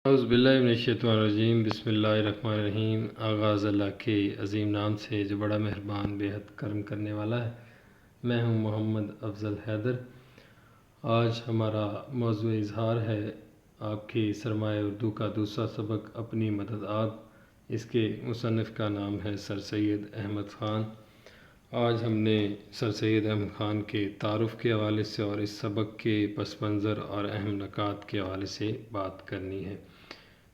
اعوذ باللہ من الشیطان الرجیم، بسم اللہ الرحمن الرحیم۔ آغاز اللہ کے عظیم نام سے جو بڑا مہربان بے حد کرم کرنے والا ہے۔ میں ہوں محمد افضل حیدر۔ آج ہمارا موضوع اظہار ہے آپ کے سرمایہ اردو کا دوسرا سبق اپنی مدد آپ۔ اس کے مصنف کا نام ہے سر سید احمد خان۔ آج ہم نے سر سید احمد خان کے تعارف کے حوالے سے اور اس سبق کے پس منظر اور اہم نکات کے حوالے سے بات کرنی ہے۔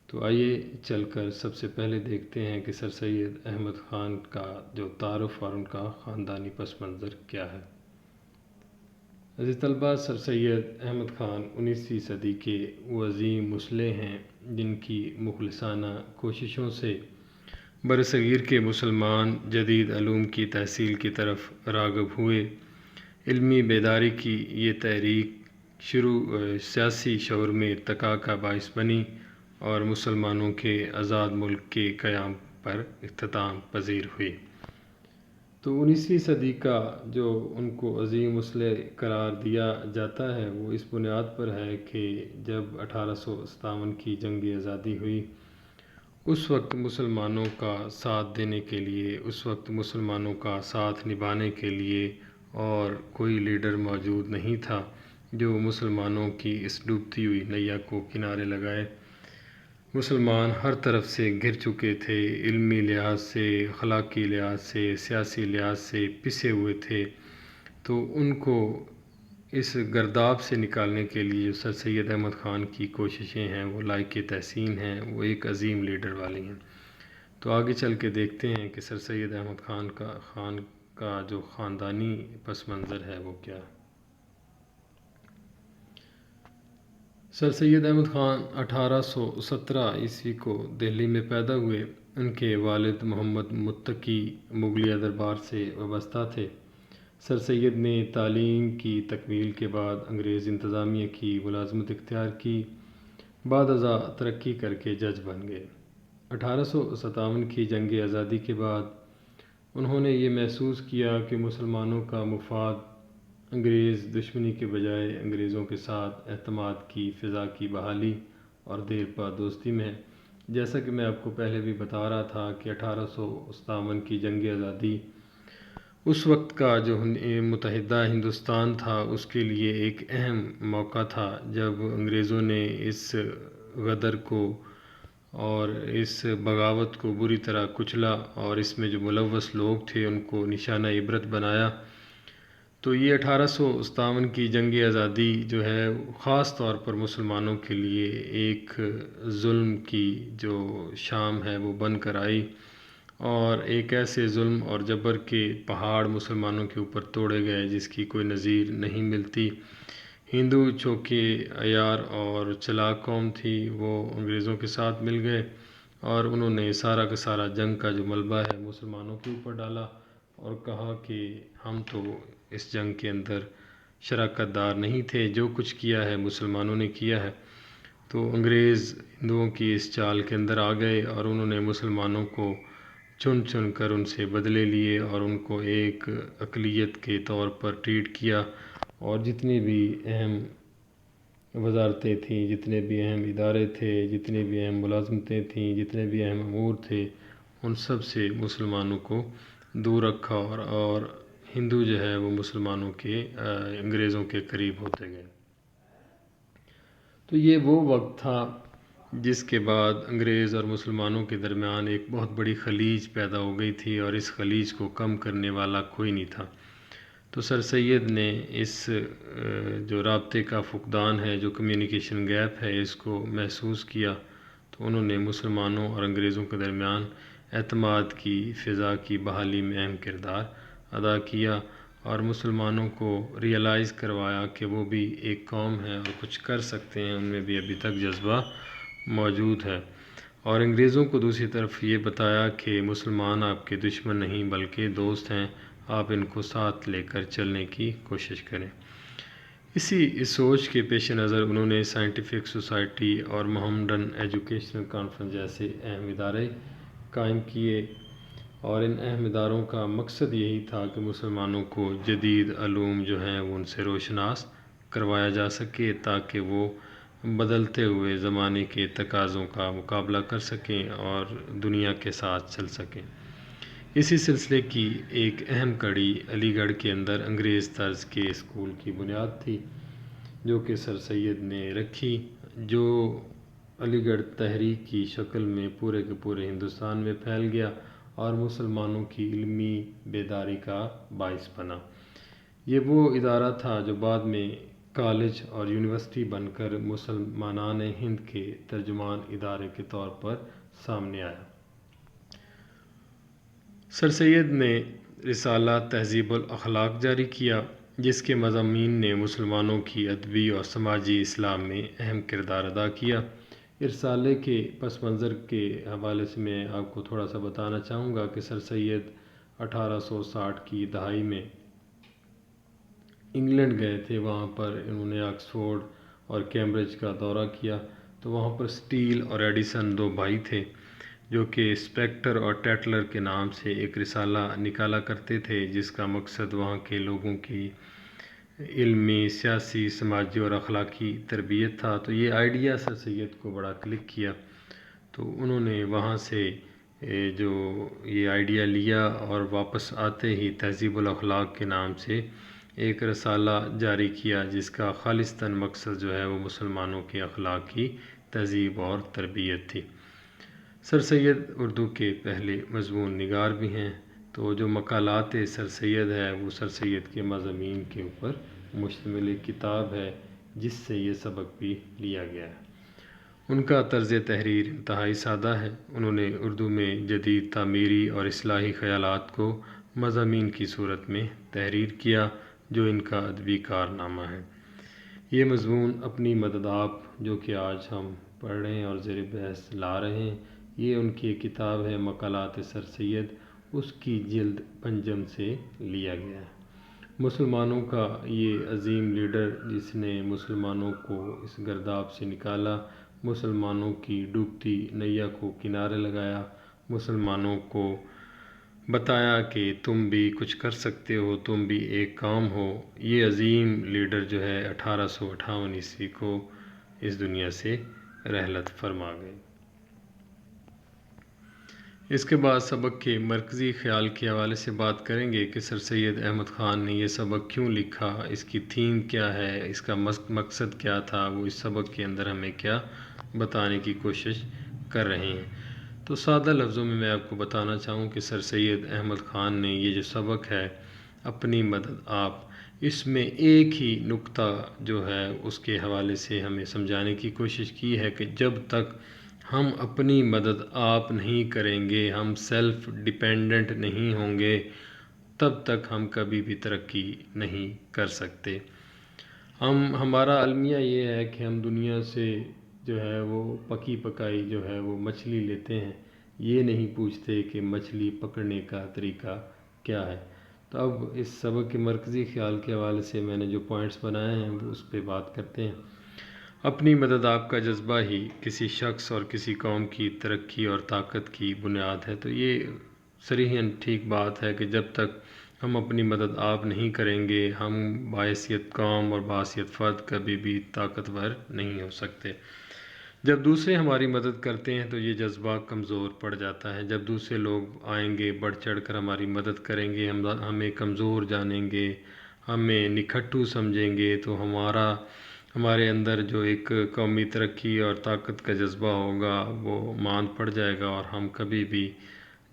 تو آئیے چل کر سب سے پہلے دیکھتے ہیں کہ سر سید احمد خان کا جو تعارف اور ان کا خاندانی پس منظر کیا ہے۔ عزیز طلباء، سر سید احمد خان 19ویں صدی کے وہ عظیم مسلح ہیں جن کی مخلصانہ کوششوں سے برصغیر کے مسلمان جدید علوم کی تحصیل کی طرف راغب ہوئے۔ علمی بیداری کی یہ تحریک سیاسی شعور میں ارتقاء کا باعث بنی اور مسلمانوں کے آزاد ملک کے قیام پر اختتام پذیر ہوئی۔ تو 19ویں صدی کا جو ان کو عظیم مسلح قرار دیا جاتا ہے وہ اس بنیاد پر ہے کہ جب 1857 کی جنگ آزادی ہوئی، اس وقت مسلمانوں کا ساتھ دینے کے لیے، اس وقت مسلمانوں کا ساتھ نبھانے کے لیے اور کوئی لیڈر موجود نہیں تھا جو مسلمانوں کی اس ڈوبتی ہوئی نیا کو کنارے لگائے۔ مسلمان ہر طرف سے گر چکے تھے، علمی لحاظ سے، اخلاقی لحاظ سے، سیاسی لحاظ سے پسے ہوئے تھے۔ تو ان کو اس گرداب سے نکالنے کے لیے جو سر سید احمد خان کی کوششیں ہیں وہ لائق تحسین ہیں، وہ ایک عظیم لیڈر والی ہیں۔ تو آگے چل کے دیکھتے ہیں کہ سر سید احمد خان کا جو خاندانی پس منظر ہے وہ کیا ہے۔ سر سید احمد خان 1817 عیسوی کو دہلی میں پیدا ہوئے۔ ان کے والد محمد متقی مغلیہ دربار سے وابستہ تھے۔ سر سید نے تعلیم کی تکمیل کے بعد انگریز انتظامیہ کی ملازمت اختیار کی، بعد ازاں ترقی کر کے جج بن گئے۔ 1857 کی جنگ آزادی کے بعد انہوں نے یہ محسوس کیا کہ مسلمانوں کا مفاد انگریز دشمنی کے بجائے انگریزوں کے ساتھ اعتماد کی فضا کی بحالی اور دیر پا دوستی میں ہے۔ جیسا کہ میں آپ کو پہلے بھی بتا رہا تھا کہ 1857 کی جنگ آزادی اس وقت کا جو متحدہ ہندوستان تھا اس کے لیے ایک اہم موقع تھا، جب انگریزوں نے اس غدر کو اور اس بغاوت کو بری طرح کچلا اور اس میں جو ملوث لوگ تھے ان کو نشانہ عبرت بنایا۔ تو یہ 1857 کی جنگ آزادی جو ہے خاص طور پر مسلمانوں کے لیے ایک ظلم کی جو شام ہے وہ بن کر آئی، اور ایک ایسے ظلم اور جبر کے پہاڑ مسلمانوں کے اوپر توڑے گئے جس کی کوئی نظیر نہیں ملتی۔ ہندو چوکے عیار اور چلاک قوم تھی، وہ انگریزوں کے ساتھ مل گئے اور انہوں نے سارا کا سارا جنگ کا جو ملبہ ہے مسلمانوں کے اوپر ڈالا اور کہا کہ ہم تو اس جنگ کے اندر شراکت دار نہیں تھے، جو کچھ کیا ہے مسلمانوں نے کیا ہے۔ تو انگریز ہندوؤں کی اس چال کے اندر آ گئے اور انہوں نے مسلمانوں کو چن چن کر ان سے بدلے لیے اور ان کو ایک اقلیت کے طور پر ٹریٹ کیا، اور جتنی بھی اہم وزارتیں تھیں، جتنے بھی اہم ادارے تھے، جتنی بھی اہم ملازمتیں تھیں، جتنے بھی اہم امور تھے، ان سب سے مسلمانوں کو دور رکھا اور ہندو جو ہے وہ مسلمانوں کے انگریزوں کے قریب ہوتے گئے۔ تو یہ وہ وقت تھا جس کے بعد انگریز اور مسلمانوں کے درمیان ایک بہت بڑی خلیج پیدا ہو گئی تھی اور اس خلیج کو کم کرنے والا کوئی نہیں تھا۔ تو سر سید نے اس جو رابطے کا فقدان ہے، جو کمیونیکیشن گیپ ہے، اس کو محسوس کیا، تو انہوں نے مسلمانوں اور انگریزوں کے درمیان اعتماد کی فضا کی بحالی میں اہم کردار ادا کیا اور مسلمانوں کو ریئلائز کروایا کہ وہ بھی ایک قوم ہے اور کچھ کر سکتے ہیں، ان میں بھی ابھی تک جذبہ موجود ہے۔ اور انگریزوں کو دوسری طرف یہ بتایا کہ مسلمان آپ کے دشمن نہیں بلکہ دوست ہیں، آپ ان کو ساتھ لے کر چلنے کی کوشش کریں۔ اس سوچ کے پیش نظر انہوں نے سائنٹیفک سوسائٹی اور محمڈن ایجوکیشنل کانفرنس جیسے اہم ادارے قائم کیے، اور ان اہم اداروں کا مقصد یہی تھا کہ مسلمانوں کو جدید علوم جو ہیں وہ ان سے روشناس کروایا جا سکے تاکہ وہ بدلتے ہوئے زمانے کے تقاضوں کا مقابلہ کر سکیں اور دنیا کے ساتھ چل سکیں۔ اسی سلسلے کی ایک اہم کڑی علی گڑھ کے اندر انگریز طرز کے اسکول کی بنیاد تھی، جو کہ سر سید نے رکھی، جو علی گڑھ تحریک کی شکل میں پورے کے پورے ہندوستان میں پھیل گیا اور مسلمانوں کی علمی بیداری کا باعث بنا۔ یہ وہ ادارہ تھا جو بعد میں کالج اور یونیورسٹی بن کر مسلمانان ہند کے ترجمان ادارے کے طور پر سامنے آیا۔ سر سید نے رسالہ تہذیب الاخلاق جاری کیا، جس کے مضامین نے مسلمانوں کی ادبی اور سماجی اصلاح میں اہم کردار ادا کیا۔ رسالے کے پس منظر کے حوالے سے میں آپ کو تھوڑا سا بتانا چاہوں گا کہ سر سید 1860 کی دہائی میں انگلینڈ گئے تھے۔ وہاں پر انہوں نے آکسفورڈ اور کیمبرج کا دورہ کیا، تو وہاں پر سٹیل اور ایڈیسن دو بھائی تھے جو کہ اسپیکٹر اور ٹیٹلر کے نام سے ایک رسالہ نکالا کرتے تھے، جس کا مقصد وہاں کے لوگوں کی علمی، سیاسی، سماجی اور اخلاقی تربیت تھا۔ تو یہ آئیڈیا سر سید کو بڑا کلک کیا، تو انہوں نے وہاں سے جو یہ آئیڈیا لیا اور واپس آتے ہی تہذیب الاخلاق کے نام سے ایک رسالہ جاری کیا، جس کا خالصتاً مقصد جو ہے وہ مسلمانوں کے اخلاق کی تہذیب اور تربیت تھی۔ سر سید اردو کے پہلے مضمون نگار بھی ہیں، تو جو مقالات سر سید ہے وہ سر سید کے مضامین کے اوپر مشتمل ایک کتاب ہے، جس سے یہ سبق بھی لیا گیا ہے۔ ان کا طرز تحریر انتہائی سادہ ہے۔ انہوں نے اردو میں جدید تعمیری اور اصلاحی خیالات کو مضامین کی صورت میں تحریر کیا، جو ان کا ادبی کارنامہ ہے۔ یہ مضمون اپنی مدد آپ جو کہ آج ہم پڑھ رہے ہیں اور زیر بحث لا رہے ہیں، یہ ان کی ایک کتاب ہے مقالات سر سید، اس کی جلد پنجم سے لیا گیا ہے۔ مسلمانوں کا یہ عظیم لیڈر، جس نے مسلمانوں کو اس گرداب سے نکالا، مسلمانوں کی ڈوبتی نیا کو کنارے لگایا، مسلمانوں کو بتایا کہ تم بھی کچھ کر سکتے ہو، تم بھی ایک کام ہو، یہ عظیم لیڈر جو ہے 1858 عیسوی کو اس دنیا سے رحلت فرما گئے۔ اس کے بعد سبق کے مرکزی خیال کے حوالے سے بات کریں گے کہ سر سید احمد خان نے یہ سبق کیوں لکھا، اس کی تھیم کیا ہے، اس کا مقصد کیا تھا، وہ اس سبق کے اندر ہمیں کیا بتانے کی کوشش کر رہے ہیں۔ تو سادہ لفظوں میں آپ کو بتانا چاہوں کہ سر سید احمد خان نے یہ جو سبق ہے اپنی مدد آپ، اس میں ایک ہی نقطہ جو ہے اس کے حوالے سے ہمیں سمجھانے کی کوشش کی ہے کہ جب تک ہم اپنی مدد آپ نہیں کریں گے، ہم سیلف ڈیپینڈنٹ نہیں ہوں گے، تب تک ہم کبھی بھی ترقی نہیں کر سکتے۔ ہمارا المیہ یہ ہے کہ ہم دنیا سے جو ہے وہ پکی پکائی جو ہے وہ مچھلی لیتے ہیں، یہ نہیں پوچھتے کہ مچھلی پکڑنے کا طریقہ کیا ہے۔ تو اب اس سبق کے مرکزی خیال کے حوالے سے میں نے جو پوائنٹس بنائے ہیں وہ اس پہ بات کرتے ہیں۔ اپنی مدد آپ کا جذبہ ہی کسی شخص اور کسی قوم کی ترقی اور طاقت کی بنیاد ہے۔ تو یہ صریحاً ٹھیک بات ہے کہ جب تک ہم اپنی مدد آپ نہیں کریں گے، ہم باحثیت قوم اور باحثیت فرد کبھی بھی طاقتور نہیں ہو سکتے۔ جب دوسرے ہماری مدد کرتے ہیں تو یہ جذبہ کمزور پڑ جاتا ہے۔ جب دوسرے لوگ آئیں گے، بڑھ چڑھ کر ہماری مدد کریں گے، ہمیں کمزور جانیں گے، ہمیں نکھٹو سمجھیں گے، تو ہمارے اندر جو ایک قومی ترقی اور طاقت کا جذبہ ہوگا وہ ماند پڑ جائے گا، اور ہم کبھی بھی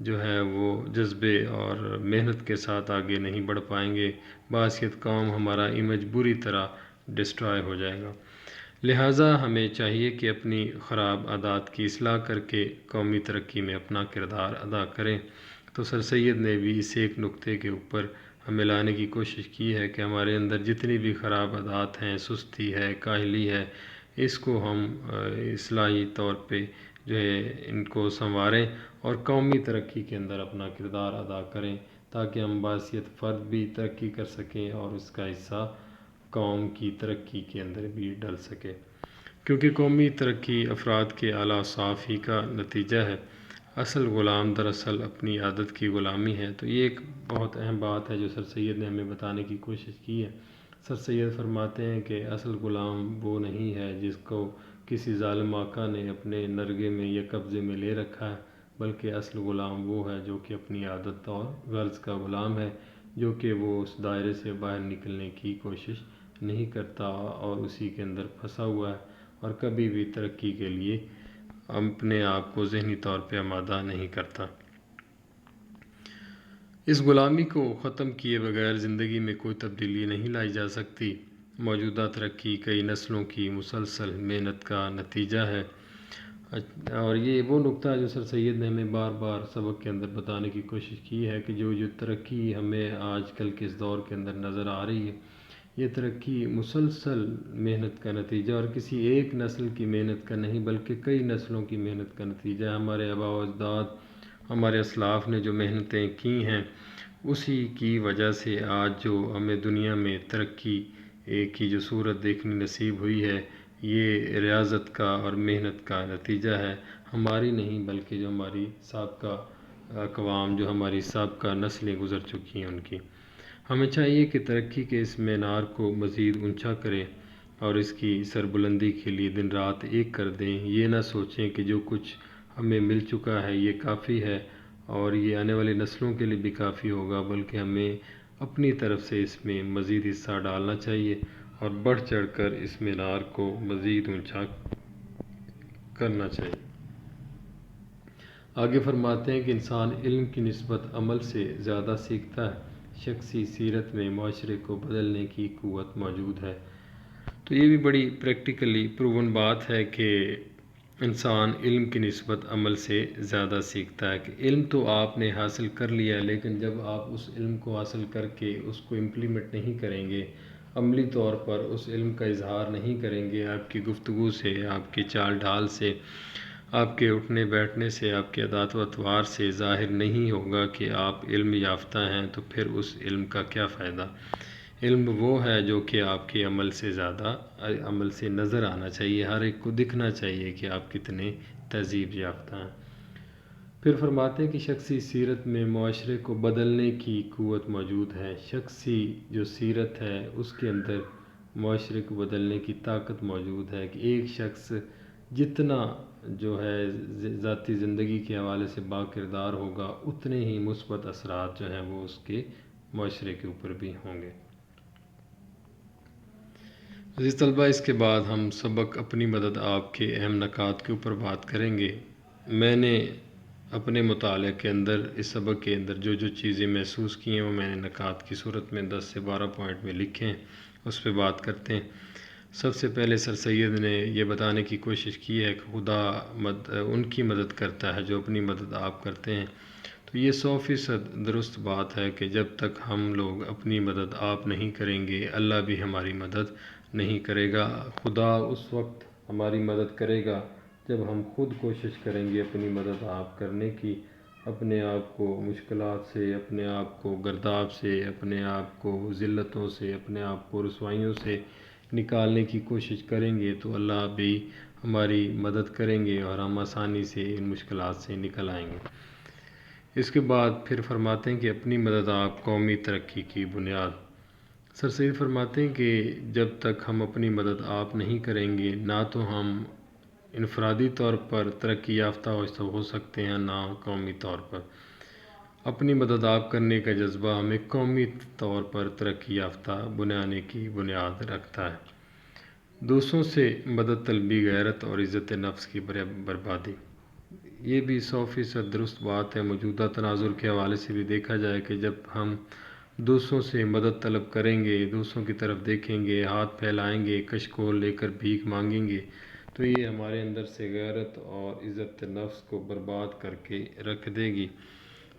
جو ہے وہ جذبے اور محنت کے ساتھ آگے نہیں بڑھ پائیں گے۔ باحثیت قوم ہمارا امیج بری طرح ڈسٹرائے ہو جائے گا۔ لہٰذا ہمیں چاہیے کہ اپنی خراب عادات کی اصلاح کر کے قومی ترقی میں اپنا کردار ادا کریں۔ تو سر سید نے بھی اس ایک نقطے کے اوپر ہمیں لانے کی کوشش کی ہے کہ ہمارے اندر جتنی بھی خراب عادات ہیں، سستی ہے، کاہلی ہے، اس کو ہم اصلاحی طور پہ جو ہے ان کو سنواریں اور قومی ترقی کے اندر اپنا کردار ادا کریں، تاکہ ہم باحثیت فرد بھی ترقی کر سکیں اور اس کا حصہ قوم کی ترقی کے اندر بھی ڈل سکے، کیونکہ قومی ترقی افراد کے اعلیٰ صاف ہی کا نتیجہ ہے۔ اصل غلام دراصل اپنی عادت کی غلامی ہے۔ تو یہ ایک بہت اہم بات ہے جو سر سید نے ہمیں بتانے کی کوشش کی ہے۔ سر سید فرماتے ہیں کہ اصل غلام وہ نہیں ہے جس کو کسی ظالم آقا نے اپنے نرگے میں یا قبضے میں لے رکھا ہے، بلکہ اصل غلام وہ ہے جو کہ اپنی عادت اور غرض کا غلام ہے، جو کہ وہ اس دائرے سے باہر نکلنے کی کوشش نہیں کرتا اور اسی کے اندر پھنسا ہوا ہے، اور کبھی بھی ترقی کے لیے اپنے آپ کو ذہنی طور پہ آمادہ نہیں کرتا۔ اس غلامی کو ختم کیے بغیر زندگی میں کوئی تبدیلی نہیں لائی جا سکتی۔ موجودہ ترقی کئی نسلوں کی مسلسل محنت کا نتیجہ ہے، اور یہ وہ نقطہ ہے جو سر سید نے ہمیں بار بار سبق کے اندر بتانے کی کوشش کی ہے کہ جو ترقی ہمیں آج کل کے اس دور کے اندر نظر آ رہی ہے، یہ ترقی مسلسل محنت کا نتیجہ اور کسی ایک نسل کی محنت کا نہیں بلکہ کئی نسلوں کی محنت کا نتیجہ ہے۔ ہمارے آباء و اجداد، ہمارے اسلاف نے جو محنتیں کی ہیں، اسی کی وجہ سے آج جو ہمیں دنیا میں ترقی کی جو صورت دیکھنی نصیب ہوئی ہے، یہ ریاضت کا اور محنت کا نتیجہ ہے، ہماری نہیں بلکہ جو ہماری سابقہ اقوام، جو ہماری سابقہ نسلیں گزر چکی ہیں ان کی۔ ہمیں چاہیے کہ ترقی کے اس مینار کو مزید اونچا کریں اور اس کی سربلندی کے لیے دن رات ایک کر دیں۔ یہ نہ سوچیں کہ جو کچھ ہمیں مل چکا ہے یہ کافی ہے اور یہ آنے والی نسلوں کے لیے بھی کافی ہوگا، بلکہ ہمیں اپنی طرف سے اس میں مزید حصہ ڈالنا چاہیے اور بڑھ چڑھ کر اس مینار کو مزید اونچا کرنا چاہیے۔ آگے فرماتے ہیں کہ انسان علم کی نسبت عمل سے زیادہ سیکھتا ہے، شخصی سیرت میں معاشرے کو بدلنے کی قوت موجود ہے۔ تو یہ بھی بڑی پریکٹیکلی پروون بات ہے کہ انسان علم کی نسبت عمل سے زیادہ سیکھتا ہے، کہ علم تو آپ نے حاصل کر لیا ہے، لیکن جب آپ اس علم کو حاصل کر کے اس کو امپلیمنٹ نہیں کریں گے، عملی طور پر اس علم کا اظہار نہیں کریں گے، آپ کی گفتگو سے، آپ کی چال ڈھال سے، آپ کے اٹھنے بیٹھنے سے، آپ کے عادات و اطوار سے ظاہر نہیں ہوگا کہ آپ علم یافتہ ہیں، تو پھر اس علم کا کیا فائدہ؟ علم وہ ہے جو کہ آپ کے عمل سے زیادہ عمل سے نظر آنا چاہیے، ہر ایک کو دکھنا چاہیے کہ آپ کتنے تہذیب یافتہ ہیں۔ پھر فرماتے ہیں کہ شخصی سیرت میں معاشرے کو بدلنے کی قوت موجود ہے۔ شخصی جو سیرت ہے اس کے اندر معاشرے کو بدلنے کی طاقت موجود ہے، کہ ایک شخص جتنا جو ہے ذاتی زندگی کے حوالے سے با کردار ہوگا، اتنے ہی مثبت اثرات جو ہیں وہ اس کے معاشرے کے اوپر بھی ہوں گے۔ عزیز طلبہ، اس کے بعد ہم سبق اپنی مدد آپ کے اہم نکات کے اوپر بات کریں گے۔ میں نے اپنے مطالعے کے اندر اس سبق کے اندر جو جو چیزیں محسوس کی ہیں وہ میں نے نکات کی صورت میں 10 سے 12 پوائنٹ میں لکھے ہیں، اس پہ بات کرتے ہیں۔ سب سے پہلے سر سید نے یہ بتانے کی کوشش کی ہے کہ خدا ان کی مدد کرتا ہے جو اپنی مدد آپ کرتے ہیں۔ تو یہ 100% درست بات ہے کہ جب تک ہم لوگ اپنی مدد آپ نہیں کریں گے، اللہ بھی ہماری مدد نہیں کرے گا۔ خدا اس وقت ہماری مدد کرے گا جب ہم خود کوشش کریں گے اپنی مدد آپ کرنے کی، اپنے آپ کو مشکلات سے، اپنے آپ کو گرداب سے، اپنے آپ کو ذلتوں سے، اپنے آپ کو رسوائیوں سے نکالنے کی کوشش کریں گے تو اللہ بھی ہماری مدد کریں گے اور ہم آسانی سے ان مشکلات سے نکل آئیں گے۔ اس کے بعد پھر فرماتے ہیں کہ اپنی مدد آپ قومی ترقی کی بنیاد۔ سر سید فرماتے ہیں کہ جب تک ہم اپنی مدد آپ نہیں کریں گے، نہ تو ہم انفرادی طور پر ترقی یافتہ ہو سکتے ہیں، نہ قومی طور پر۔ اپنی مدد آپ کرنے کا جذبہ ہمیں قومی طور پر ترقی یافتہ بنانے کی بنیاد رکھتا ہے۔ دوسروں سے مدد طلبی غیرت اور عزت نفس کی بربادی، یہ بھی 100% درست بات ہے۔ موجودہ تناظر کے حوالے سے بھی دیکھا جائے کہ جب ہم دوسروں سے مدد طلب کریں گے، دوسروں کی طرف دیکھیں گے، ہاتھ پھیلائیں گے، کشکول لے کر بھیک مانگیں گے، تو یہ ہمارے اندر سے غیرت اور عزت نفس کو برباد کر کے رکھ دے گی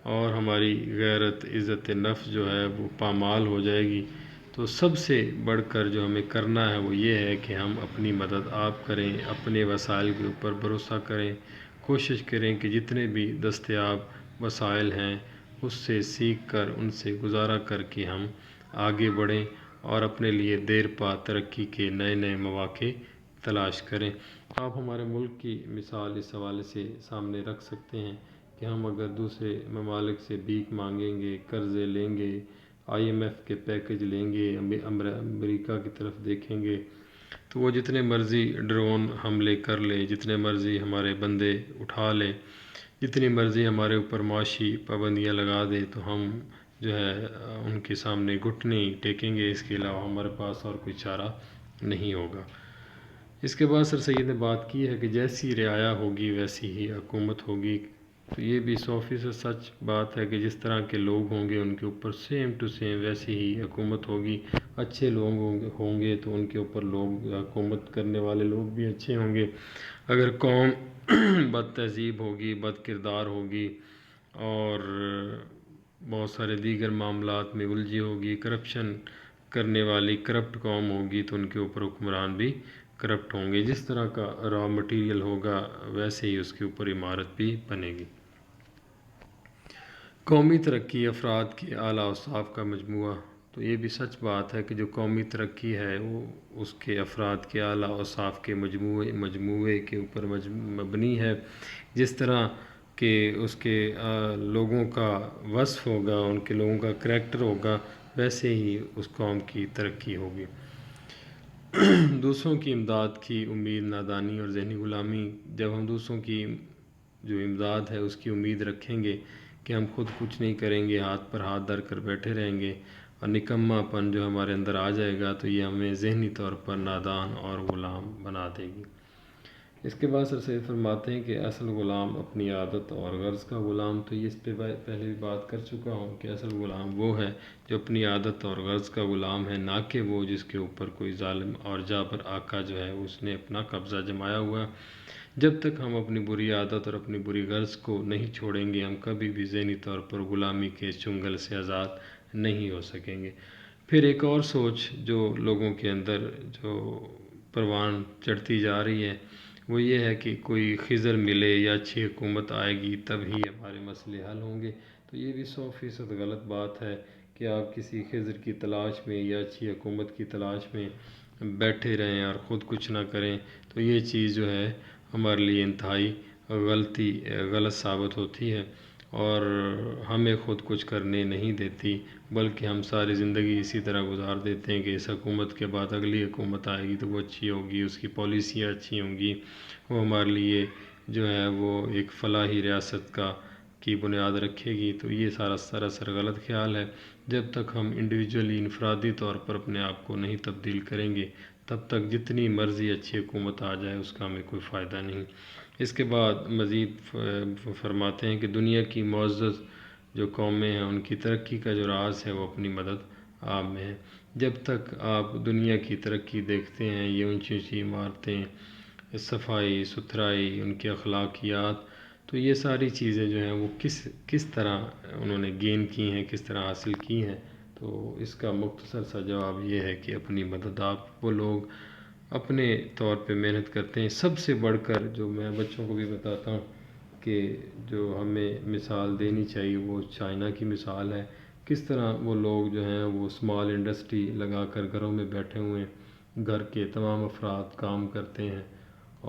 اور ہماری غیرت، عزت نفس جو ہے وہ پامال ہو جائے گی۔ تو سب سے بڑھ کر جو ہمیں کرنا ہے وہ یہ ہے کہ ہم اپنی مدد آپ کریں، اپنے وسائل کے اوپر بھروسہ کریں، کوشش کریں کہ جتنے بھی دستیاب وسائل ہیں اس سے سیکھ کر، ان سے گزارا کر کے ہم آگے بڑھیں اور اپنے لیے دیر پا ترقی کے نئے نئے مواقع تلاش کریں۔ آپ ہمارے ملک کی مثال اس حوالے سے سامنے رکھ سکتے ہیں کہ ہم اگر دوسرے ممالک سے بھیک مانگیں گے، قرضے لیں گے IMF کے پیکج لیں گے، امریکہ کی طرف دیکھیں گے تو وہ جتنے مرضی ڈرون حملے کر لے، جتنے مرضی ہمارے بندے اٹھا لے، جتنی مرضی ہمارے اوپر معاشی پابندیاں لگا دے، تو ہم جو ہے ان کے سامنے گھٹنے ہی ٹیکیں گے، اس کے علاوہ ہمارے پاس اور کوئی چارہ نہیں ہوگا۔ اس کے بعد سر سید نے بات کی ہے کہ جیسی رعایا ہوگی ویسی ہی حکومت ہوگی، تو یہ بھی 100% سچ بات ہے کہ جس طرح کے لوگ ہوں گے ان کے اوپر سیم ٹو سیم ویسی ہی حکومت ہوگی۔ اچھے لوگ ہوں گے تو ان کے اوپر لوگ، حکومت کرنے والے لوگ بھی اچھے ہوں گے۔ اگر قوم بد تہذیب ہوگی، بد کردار ہوگی اور بہت سارے دیگر معاملات میں الجھی ہوگی، کرپشن کرنے والی کرپٹ قوم ہوگی، تو ان کے اوپر حکمران بھی کرپٹ ہوں گے۔ جس طرح کا را مٹیریل ہوگا ویسے ہی اس کے اوپر عمارت بھی بنے گی۔ قومی ترقی افراد کے اعلیٰ اوصاف کا مجموعہ، تو یہ بھی سچ بات ہے کہ جو قومی ترقی ہے وہ اس کے افراد کے اعلیٰ اوصاف کے مجموعے کے اوپر مبنی ہے۔ جس طرح کہ اس کے لوگوں کا وصف ہوگا، ان کے لوگوں کا کریکٹر ہوگا، ویسے ہی اس قوم کی ترقی ہوگی۔ دوسروں کی امداد کی امید نادانی اور ذہنی غلامی، جب ہم دوسروں کی جو امداد ہے اس کی امید رکھیں گے کہ ہم خود کچھ نہیں کریں گے، ہاتھ پر ہاتھ دھر کر بیٹھے رہیں گے اور نکما پن جو ہمارے اندر آ جائے گا، تو یہ ہمیں ذہنی طور پر نادان اور غلام بنا دے گی۔ اس کے بعد سر سید فرماتے ہیں کہ اصل غلام اپنی عادت اور غرض کا غلام، تو یہ اس پہ پہلے بھی بات کر چکا ہوں کہ اصل غلام وہ ہے جو اپنی عادت اور غرض کا غلام ہے، نہ کہ وہ جس کے اوپر کوئی ظالم اور جابر آقا جو ہے اس نے اپنا قبضہ جمایا ہوا۔ جب تک ہم اپنی بری عادت اور اپنی بری غرض کو نہیں چھوڑیں گے، ہم کبھی بھی ذہنی طور پر غلامی کے چنگل سے آزاد نہیں ہو سکیں گے۔ پھر ایک اور سوچ جو لوگوں کے اندر جو پروان چڑھتی جا رہی ہے وہ یہ ہے کہ کوئی خضر ملے یا اچھی حکومت آئے گی تب ہی ہمارے مسئلے حل ہوں گے، تو یہ بھی 100% غلط بات ہے کہ آپ کسی خضر کی تلاش میں یا اچھی حکومت کی تلاش میں بیٹھے رہیں اور خود کچھ نہ کریں، تو یہ چیز جو ہے ہمارے لیے انتہائی غلط ثابت ہوتی ہے اور ہمیں خود کچھ کرنے نہیں دیتی، بلکہ ہم ساری زندگی اسی طرح گزار دیتے ہیں کہ اس حکومت کے بعد اگلی حکومت آئے گی تو وہ اچھی ہوگی، اس کی پالیسیاں اچھی ہوں گی، وہ ہمارے لیے جو ہے وہ ایک فلاحی ریاست کی بنیاد رکھے گی۔ تو یہ سراسر غلط خیال ہے۔ جب تک ہم انڈیویجولی انفرادی طور پر اپنے آپ کو نہیں تبدیل کریں گے، تب تک جتنی مرضی اچھی حکومت آ جائے اس کا ہمیں کوئی فائدہ نہیں۔ اس کے بعد مزید فرماتے ہیں کہ دنیا کی معزز جو قومیں ہیں ان کی ترقی کا جو راز ہے وہ اپنی مدد آپ میں ہے۔ جب تک آپ دنیا کی ترقی دیکھتے ہیں، یہ اونچی اونچی عمارتیں، صفائی ستھرائی، ان کے اخلاقیات، تو یہ ساری چیزیں جو ہیں وہ کس طرح انہوں نے گین کی ہیں، کس طرح حاصل کی ہیں، تو اس کا مختصر سا جواب یہ ہے کہ اپنی مدد آپ، وہ لوگ اپنے طور پہ محنت کرتے ہیں۔ سب سے بڑھ کر جو میں بچوں کو بھی بتاتا ہوں کہ جو ہمیں مثال دینی چاہیے وہ چائنا کی مثال ہے، کس طرح وہ لوگ جو ہیں وہ اسمال انڈسٹری لگا کر گھروں میں بیٹھے ہوئے ہیں، گھر کے تمام افراد کام کرتے ہیں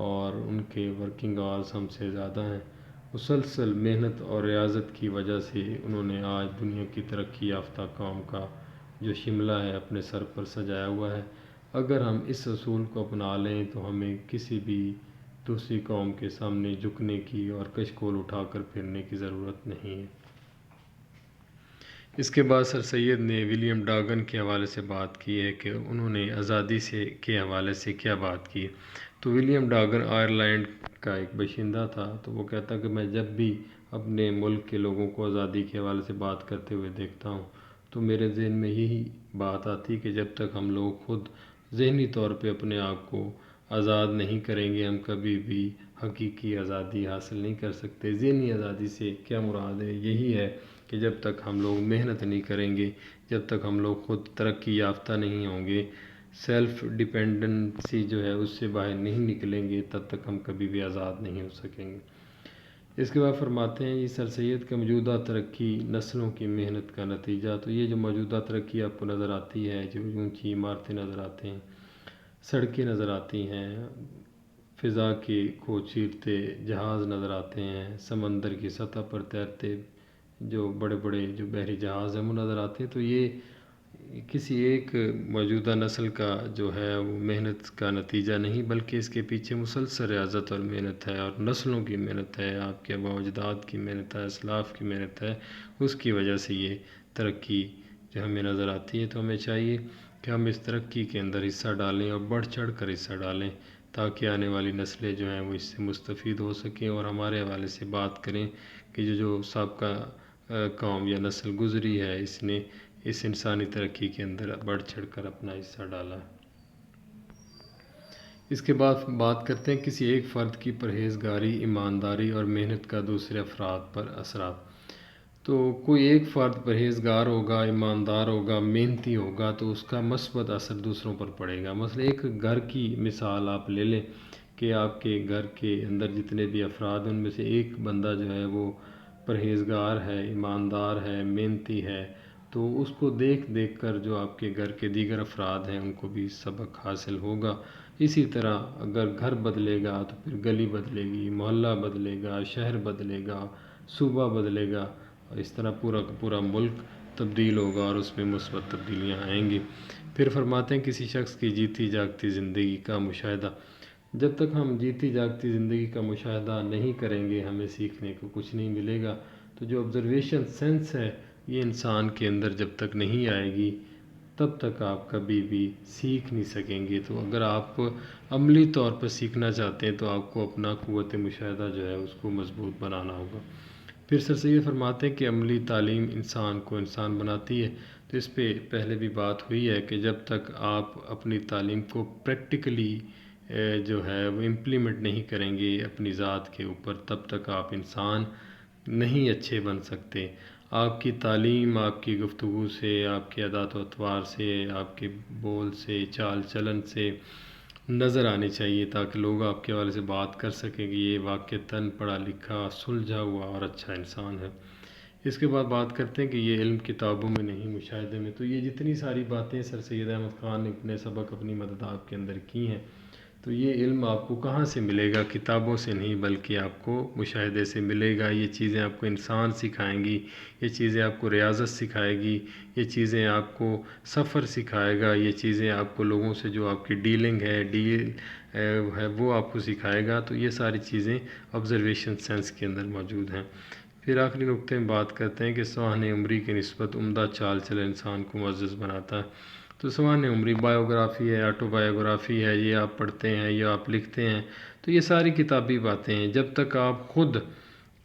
اور ان کے ورکنگ آورز ہم سے زیادہ ہیں۔ مسلسل محنت اور ریاضت کی وجہ سے انہوں نے آج دنیا کی ترقی یافتہ قوم کا جو شملہ ہے اپنے سر پر سجایا ہوا ہے۔ اگر ہم اس اصول کو اپنا لیں تو ہمیں کسی بھی دوسری قوم کے سامنے جھکنے کی اور کشکول اٹھا کر پھرنے کی ضرورت نہیں ہے۔ اس کے بعد سر سید نے ولیم ڈاگن کے حوالے سے بات کی ہے کہ انہوں نے آزادی کے حوالے سے کیا بات کی ہے۔ تو ولیم ڈاگن آئرلینڈ کا ایک باشندہ تھا، تو وہ کہتا کہ میں جب بھی اپنے ملک کے لوگوں کو آزادی کے حوالے سے بات کرتے ہوئے دیکھتا ہوں تو میرے ذہن میں یہی بات آتی کہ جب تک ہم لوگ خود ذہنی طور پہ اپنے آپ کو آزاد نہیں کریں گے، ہم کبھی بھی حقیقی آزادی حاصل نہیں کر سکتے۔ ذہنی آزادی سے کیا مراد ہے؟ یہی ہے کہ جب تک ہم لوگ محنت نہیں کریں گے، جب تک ہم لوگ خود ترقی یافتہ نہیں ہوں گے، سیلف ڈیپینڈنسی جو ہے اس سے باہر نہیں نکلیں گے، تب تک ہم کبھی بھی آزاد نہیں ہو سکیں گے۔ اس کے بعد فرماتے ہیں یہ سر سید کا موجودہ ترقی نسلوں کی محنت کا نتیجہ، تو یہ جو موجودہ ترقی آپ کو نظر آتی ہے، جو اونچی عمارتیں نظر آتے ہیں، سڑکیں نظر آتی ہیں، فضا کے کو چیرتے جہاز نظر آتے ہیں، سمندر کی سطح پر تیرتے جو بڑے بڑے جو بحری جہاز ہیں وہ نظر آتے ہیں، تو یہ کسی ایک موجودہ نسل کا جو ہے وہ محنت کا نتیجہ نہیں، بلکہ اس کے پیچھے مسلسل ریاضت اور محنت ہے، اور نسلوں کی محنت ہے، آپ کے آباء و اجداد کی محنت ہے، اسلاف کی محنت ہے، اس کی وجہ سے یہ ترقی جو ہمیں نظر آتی ہے۔ تو ہمیں چاہیے کہ ہم اس ترقی کے اندر حصہ ڈالیں اور بڑھ چڑھ کر حصہ ڈالیں، تاکہ آنے والی نسلیں جو ہیں وہ اس سے مستفید ہو سکیں، اور ہمارے حوالے سے بات کریں کہ جو سابقہ قوم یا نسل گزری ہے، اس نے اس انسانی ترقی کے اندر بڑھ چڑھ کر اپنا حصہ ڈالا۔ اس کے بعد بات کرتے ہیں کسی ایک فرد کی پرہیزگاری، ایمانداری اور محنت کا دوسرے افراد پر اثرات۔ تو کوئی ایک فرد پرہیزگار ہوگا، ایماندار ہوگا، محنتی ہوگا، تو اس کا مثبت اثر دوسروں پر پڑے گا۔ مثلا ایک گھر کی مثال آپ لے لیں کہ آپ کے گھر کے اندر جتنے بھی افراد ہیں، ان میں سے ایک بندہ جو ہے وہ پرہیزگار ہے، ایماندار ہے، محنتی ہے، تو اس کو دیکھ دیکھ کر جو آپ کے گھر کے دیگر افراد ہیں ان کو بھی سبق حاصل ہوگا۔ اسی طرح اگر گھر بدلے گا تو پھر گلی بدلے گی، محلہ بدلے گا، شہر بدلے گا، صوبہ بدلے گا، اور اس طرح پورا کا پورا ملک تبدیل ہوگا اور اس میں مثبت تبدیلیاں آئیں گی۔ پھر فرماتے ہیں کسی شخص کی جیتی جاگتی زندگی کا مشاہدہ۔ جب تک ہم جیتی جاگتی زندگی کا مشاہدہ نہیں کریں گے، ہمیں سیکھنے کو کچھ نہیں ملے گا۔ تو جو آبزرویشن سینس ہے، یہ انسان کے اندر جب تک نہیں آئے گی تب تک آپ کبھی بھی سیکھ نہیں سکیں گے۔ تو اگر آپ عملی طور پر سیکھنا چاہتے ہیں تو آپ کو اپنا قوت مشاہدہ جو ہے اس کو مضبوط بنانا ہوگا۔ پھر سر سید فرماتے ہیں کہ عملی تعلیم انسان کو انسان بناتی ہے۔ تو اس پہ پہلے بھی بات ہوئی ہے کہ جب تک آپ اپنی تعلیم کو پریکٹیکلی جو ہے وہ امپلیمنٹ نہیں کریں گے اپنی ذات کے اوپر، تب تک آپ انسان نہیں اچھے بن سکتے۔ آپ کی تعلیم آپ کی گفتگو سے، آپ کے عادات و اطوار سے، آپ کے بول سے، چال چلن سے نظر آنی چاہیے، تاکہ لوگ آپ کے حوالے سے بات کر سکیں کہ یہ واقعتاً پڑھا لکھا، سلجھا ہوا اور اچھا انسان ہے۔ اس کے بعد بات کرتے ہیں کہ یہ علم کتابوں میں نہیں مشاہدے میں۔ تو یہ جتنی ساری باتیں سر سید احمد خان نے اپنے سبق اپنی مدد آپ کے اندر کی ہیں، تو یہ علم آپ کو کہاں سے ملے گا؟ کتابوں سے نہیں، بلکہ آپ کو مشاہدے سے ملے گا۔ یہ چیزیں آپ کو انسان سکھائیں گی، یہ چیزیں آپ کو ریاضت سکھائے گی، یہ چیزیں آپ کو سفر سکھائے گا، یہ چیزیں آپ کو لوگوں سے جو آپ کی ڈیلنگ ہے، ڈیل ہے، وہ آپ کو سکھائے گا۔ تو یہ ساری چیزیں آبزرویشن سینس کے اندر موجود ہیں۔ پھر آخری نقطے میں بات کرتے ہیں کہ سوانح عمری کی نسبت عمدہ چال چل انسان کو معزز بناتا ہے۔ تو سوانح عمری بایوگرافی ہے، آٹو بایوگرافی ہے، یہ آپ پڑھتے ہیں یا آپ لکھتے ہیں، تو یہ ساری کتابی باتیں ہیں۔ جب تک آپ خود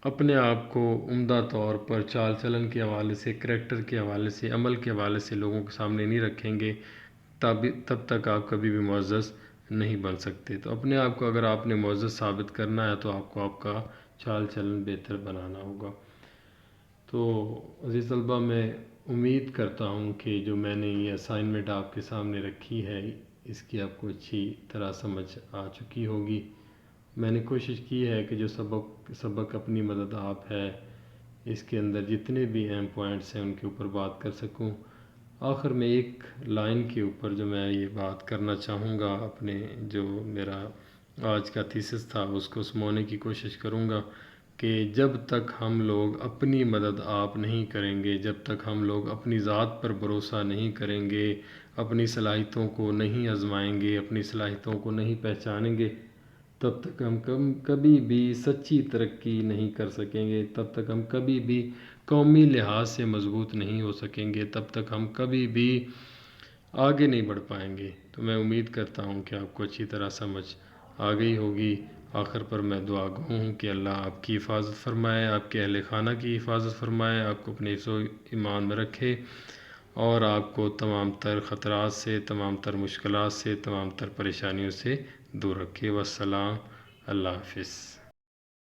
اپنے آپ کو عمدہ طور پر چال چلن کے حوالے سے، کریکٹر کے حوالے سے، عمل کے حوالے سے لوگوں کے سامنے نہیں رکھیں گے، تب تک آپ کبھی بھی معزز نہیں بن سکتے۔ تو اپنے آپ کو اگر آپ نے معزز ثابت کرنا ہے تو آپ کو آپ کا چال چلن بہتر بنانا ہوگا۔ تو عزیز طلبہ، میں امید کرتا ہوں کہ جو میں نے یہ اسائنمنٹ آپ کے سامنے رکھی ہے، اس کی آپ کو اچھی طرح سمجھ آ چکی ہوگی۔ میں نے کوشش کی ہے کہ جو سبق اپنی مدد آپ ہے، اس کے اندر جتنے بھی اہم پوائنٹس ہیں ان کے اوپر بات کر سکوں۔ آخر میں ایک لائن کے اوپر جو میں یہ بات کرنا چاہوں گا، اپنے جو میرا آج کا تھیسس تھا اس کو سمونے کی کوشش کروں گا کہ جب تک ہم لوگ اپنی مدد آپ نہیں کریں گے، جب تک ہم لوگ اپنی ذات پر بھروسہ نہیں کریں گے، اپنی صلاحیتوں کو نہیں آزمائیں گے، اپنی صلاحیتوں کو نہیں پہچانیں گے، تب تک ہم کبھی بھی سچی ترقی نہیں کر سکیں گے، تب تک ہم کبھی بھی قومی لحاظ سے مضبوط نہیں ہو سکیں گے، تب تک ہم کبھی بھی آگے نہیں بڑھ پائیں گے۔ تو میں امید کرتا ہوں کہ آپ کو اچھی طرح سمجھ آ گئی ہوگی۔ آخر پر میں دعا گو ہوں کہ اللہ آپ کی حفاظت فرمائے، آپ کے اہل خانہ کی حفاظت فرمائے، آپ کو اپنے حفظ و ایمان میں رکھے، اور آپ کو تمام تر خطرات سے، تمام تر مشکلات سے، تمام تر پریشانیوں سے دور رکھے۔ والسلام، اللہ حافظ۔